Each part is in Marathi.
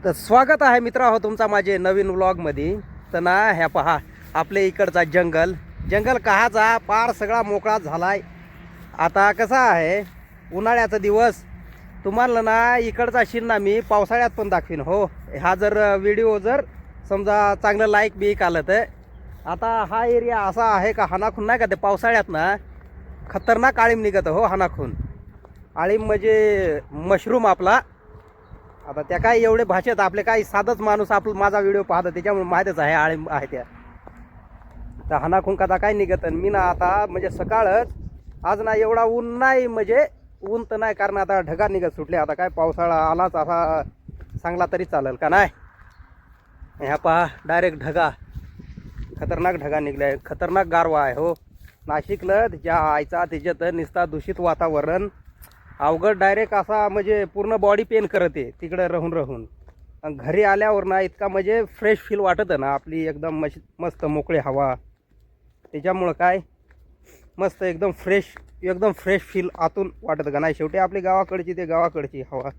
तर स्वागत आहे मित्रांनो तुमचा माझे नवीन व्लॉगमध्ये. तर ना ह्या पहा आपल्या इकडचा जंगल कहाचा पार सगळा मोकळा झालाय. आता कसा आहे उन्हाळ्याचा दिवस तुम्हाला ना इकडचा शिन्ना मी पावसाळ्यात पण दाखवीन हो. हा जर व्हिडिओ जर समजा चांगलं लाईक बी आलं तर. आता हा एरिया असा आहे का हानाखून नाही का ते पावसाळ्यात ना खतरनाक आळीम निघत हो. हानाखून आळीम म्हणजे मशरूम आपला. आता त्या काय एवढे भाषेत आपले काही साधच माणूस आपला माझा व्हिडिओ पाहतो त्याच्यामुळे माहीतच आहे आळीम आहे त्या. तर हानाखून कथा काय निघत मी ना आता म्हणजे सकाळच आज ना एवढा ऊन नाही म्हणजे ऊन तर नाही कारण आता ढगा निघत सुटले. आता काय पावसाळा आलाच असा चांगला तरी चालेल का नाही. ह्या पहा डायरेक्ट ढगा खतरनाक ढगा निघले. खतरनाक गारवा आहे हो नाशिकला. ज्या आयचा त्याच्यात निस्ता दूषित वातावरण अवघड डायरेक्ट असा म्हणजे पूर्ण बॉडी पेन करते तिकडे राहून. घरी आल्यावर ना इतका म्हणजे फ्रेश फील वाटतं ना आपली एकदम मस्त मोकळी हवा. त्याच्यामुळं काय मस्त एकदम फ्रेश फील आतून वाटतं का नाही. शेवटी आपली गावाकडची ते गावाकडची हवा.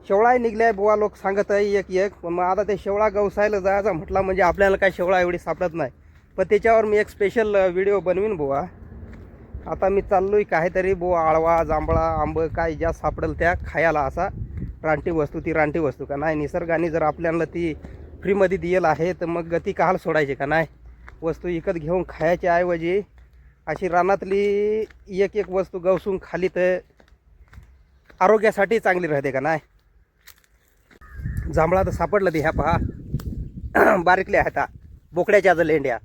शेवळाही निघल्या बुवा लोक सांगत आहे एक पण मग आता ते शेवळा गवसायला जायचं म्हटलं म्हणजे आपल्याला काय शेवळा एवढी सापडत नाही. पण त्याच्यावर मी एक स्पेशल व्हिडिओ बनवीन बुवा. आता मी चाललोय काहीतरी बुवा आळवा जांभळा आंब काय ज्या सापडेल त्या खायला असा रानटी वस्तू का नाही. निसर्गाने जर आपल्याला ती फ्रीमध्ये दिलेलं आहे तर मग ती काहाल सोडायची का नाही. वस्तू विकत घेऊन खायच्या ऐवजी अशी रानातली एक वस्तू गवसून खाली तर आरोग्यासाठी चांगली राहते का नाही. जांभळा तर सापडलं ते ह्या पहा बारीकल्या आहेत बोकड्याच्या लेंड्या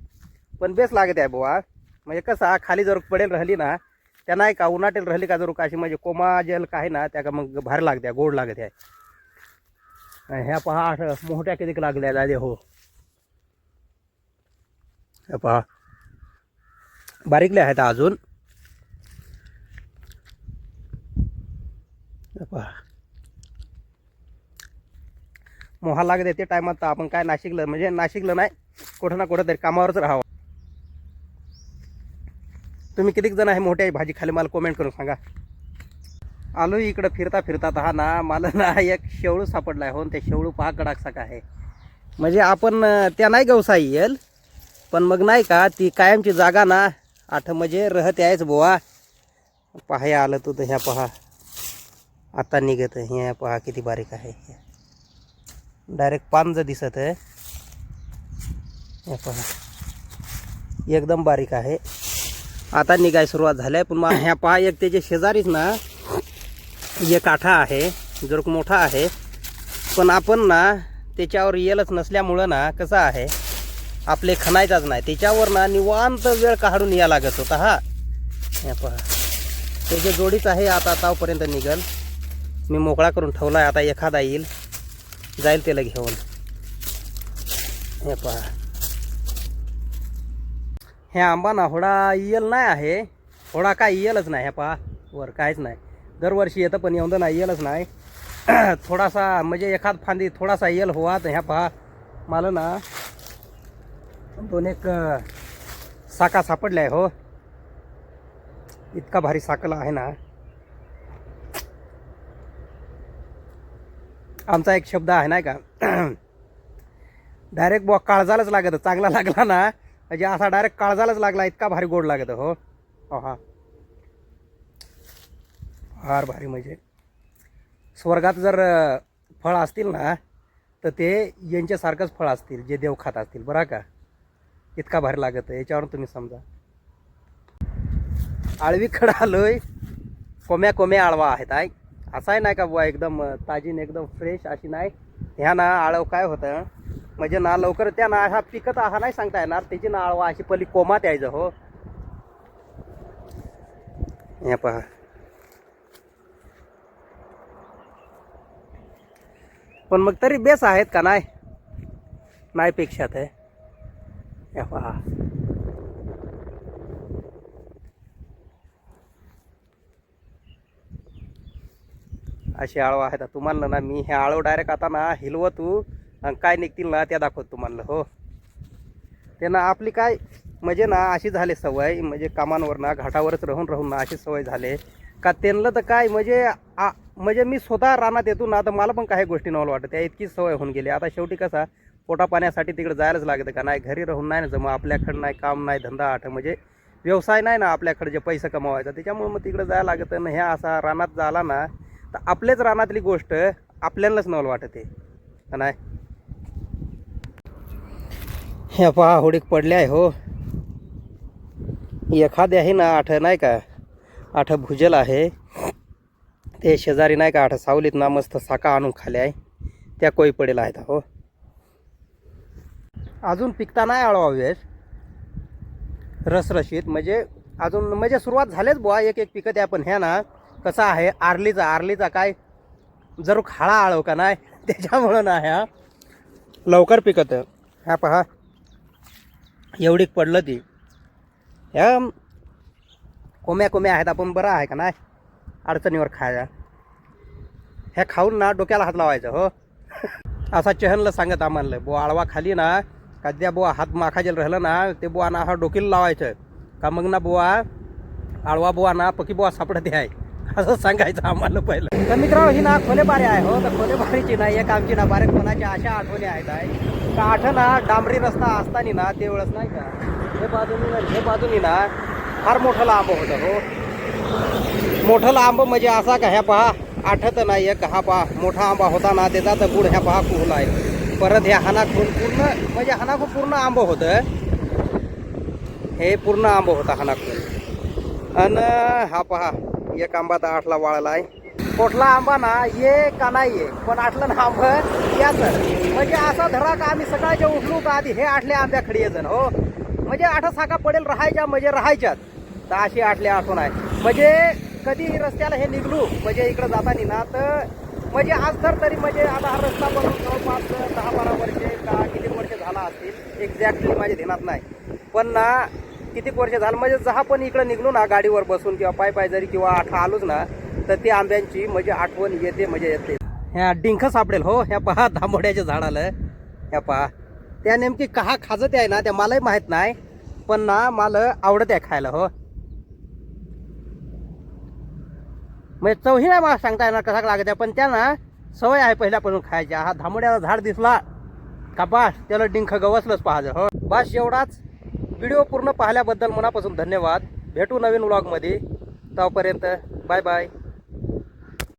पण बेस लागत आहे बुवा. म्हणजे कसं खाली जर पडेल राहिली ना त्या नाही का उन्हाटेल राहिली का जर काशी म्हणजे कोमा जेल काय ना त्या का मग भारी लागते गोड लागत आहे. ह्या पहा मोठ्या किती लागल्या दादे हो. ह्या पहा बारीकल्या आहेत अजून. पहा मोहा लागत ते टायमात तर आपण काय नाशिकलं म्हणजे नाशिकलं नाही कुठं ना कुठं तरी कामावरच राहावं. तुम्ही किती जण आहे मोठ्या भाजी खाली मला कमेंट करून सांगा. आलो इकडं फिरता हा ना मला ना एक शेवळू सापडला आहे हो. ते शेवळू पहा कडाकसा काय आहे म्हणजे आपण त्या नाही गवसा येईल पण मग नाही का ती कायमची जागा ना आठ म्हणजे रहत यायच बुवा. पहा आलं तू तर ह्या पहा आता निघत ह्या पहा किती बारीक आहे. डायरेक्ट पांज दिसत आहे. ह्या पहा एकदम बारीक आहे. आता निघाय सुरुवात झाली पण मग ह्या पहा एक त्याचे शेजारीच ना एक आठा आहे जर मोठा आहे पण आपण ना त्याच्यावर येलच नसल्यामुळं ना कसं आहे आपले खणायचाच नाही. त्याच्यावर ना निवांत वेळ काढून या लागत होता. ह्या पहा त्याचे जोडीच आहे. आता आतापर्यंत निघल मी मोकळा करून ठेवला आहे. आता एखादा येईल जाईल त्याला घेऊन. हे पहा हे आंबा ना होडा येल नाही आहे. होडा काय येलच नाही. ह्या पहा वर काहीच नाही. दरवर्षी येतं पण येऊन नाही येलच नाही. थोडासा म्हणजे एखाद फांदी थोडासा येल होवा तर ह्या पहा मला ना दोन एक साका सापडल्या आहे हो. इतका भारी साकला आहे ना. आमचा एक शब्द आहे नाही का डायरेक्ट बुवा काळजालाच लागत. चांगला लागला ना म्हणजे असा डायरेक्ट काळजालाच लागला इतका भारी गोड लागत हो. हा फार भारी म्हणजे स्वर्गात जर फळ असतील ना तर ते यांच्यासारखंच फळ असतील जे देव खात असतील बरं का. इतका भारी लागत याच्यावरून तुम्ही समजा. आळवीकडं आलोय कोम्या आळवा आहेत आहे असा आहे नाही का बुवा एकदम ताजीन एकदम फ्रेश अशी नाही. ह्या ना आळव काय होतं म्हणजे ना लवकर त्या ना हा पिकत हा नाही सांगता येणार त्याची ना आळवा अशी पली कोमात यायचं हो. हे पहा पण मग तरी बेस आहेत का नाही पेक्षात आहे. हे पहा अशी आळव आहेत. तुम्हाला ना मी हे आळव डायरेक्ट आता ना हिलवतू काय निघतील ना त्या दाखवत तुम्हाला हो. ते ना आपली काय म्हणजे ना अशी झाली सवय म्हणजे कामांवर ना घाटावरच राहून ना अशी सवय झाली का त्यांना तर काय म्हणजे म्हणजे मी स्वतः रानात येतो ना, तर मला पण काही गोष्टी नवल वाटत, त्या इतकी सवय होऊन गेली. आता शेवटी कसा पोटा पाण्यासाठी तिकडे जायलाच लागतं का नाही, घरी राहून नाही ना, मग आपल्याकडं नाही काम नाही धंदा आठ म्हणजे व्यवसाय नाही ना आपल्याकडे जे पैसे कमवायचा, त्याच्यामुळे मग तिकडे जायला लागतं ना. ह्या असा रानात झाला ना तर आपलेच रानातली गोष्ट आपल्यालाच नवल वाटते का नाही. ह्या पहा होडीक पडले आहे हो, एखाद्या आहे ना आठ नाही का, आठ भुजल आहे ते शेजारी नाही का, आठ सावलीत ना मस्त साका आणून खाले आहे, त्या कोई पडेल आहेत हो. अजून पिकता नाही आळवा वेळेस रसरशीत, म्हणजे अजून म्हणजे सुरुवात झालेच बुवा, एक एक पिकत आहे. पण ह्या ना कसा आहे आरलीचा काय जरूर खाळा आळव का नाही, त्याच्यामुळं ना ह्या लवकर पिकत. ह्या पहा एवढी पडलं ती, ह्या कोम्या आहेत, आपण बरं आहे का नाही अडचणीवर खायला. ह्या खाऊन ना डोक्याला हात लावायचं हो. असा चहनला सांगत आम्हाला बुवा आळवा खाली ना कद्या बुवा हात माखाजेल राहिलं ना, ते बुवा ना हा डोकीला लावायचं का, मग ना बुवा आळवा बुवा ना पकी बुवा सापडते आहे, असं सांगायचं आम्हाला पहिलं. तर मित्रांनो ही ना खोलेबारी आहे हो. तर खोलेबारीची ना एक आमची ना बारीक कोणाच्या अशा आठवणी आहेत आहे का, आठ ना डांबरी रस्ता असताना ना ते वेळेस नाही का, हे बाजूनी ना फार मोठं आंब होतं हो. मोठं आंब म्हणजे असा का, ह्या पहा आठत नाही एक हा पहा मोठा आंबा होता ना, त्याचा तर गुड ह्या पहा कुहला आहे. परत हे हानाखून पूर्ण म्हणजे हानाखून पूर्ण आंब होतं, हे पूर्ण आंब होता हानाखून. आणि हा पहा एक आंबा तर आठला वाळला आहे. कुठला आंबा ना ये का नाही ये, पण आठलं ना आंब याच म्हणजे असा धरा का आम्ही सकाळच्या उठलो का आधी हे आठले आंब्याकडे येजन हो. म्हणजे आठ साका पडेल राहायच्या म्हणजे राहायच्यात, तर अशी आठले आठवण आहे. म्हणजे कधी रस्त्याला हे निघलो म्हणजे इकडं जाताना ना, तर म्हणजे आज तरी म्हणजे आता हा रस्ता बनवून जवळपास 10-12 वर्षे का किती वर्ष झाला असतील एक्झॅक्टली माझ्या ध्यानात नाही, पण ना किती वर्ष झालं म्हणजे जहा पण इकडं निघलो ना गाडीवर बसून किंवा पाय जरी किंवा आठा आलोच ना, तर ते आंब्यांची म्हणजे आठवण येते म्हणजे येते. ह्या डिंक सापडेल हो, ह्या पहा दांबोड्याच्या झाडाला, ह्या पहा त्या नेमकी कहा खाजत आहे ना, त्या मलाही माहीत नाही, पण ना मला आवडत आहे खायला हो. म्हणजे चवही नाही मला सांगता येणार कसा लागत आहे, पण त्यांना सवय आहे पहिल्यापासून खायची. हा धामोड्याला झाड दिसला का बास त्याला डिंक गवसलंच पाहायचं हो. बस एवढाच. व्हिडिओ पूर्ण पाहिल्याबद्दल मनापासून धन्यवाद. भेटू नवीन व्लॉगमध्ये, तोपर्यंत बाय बाय.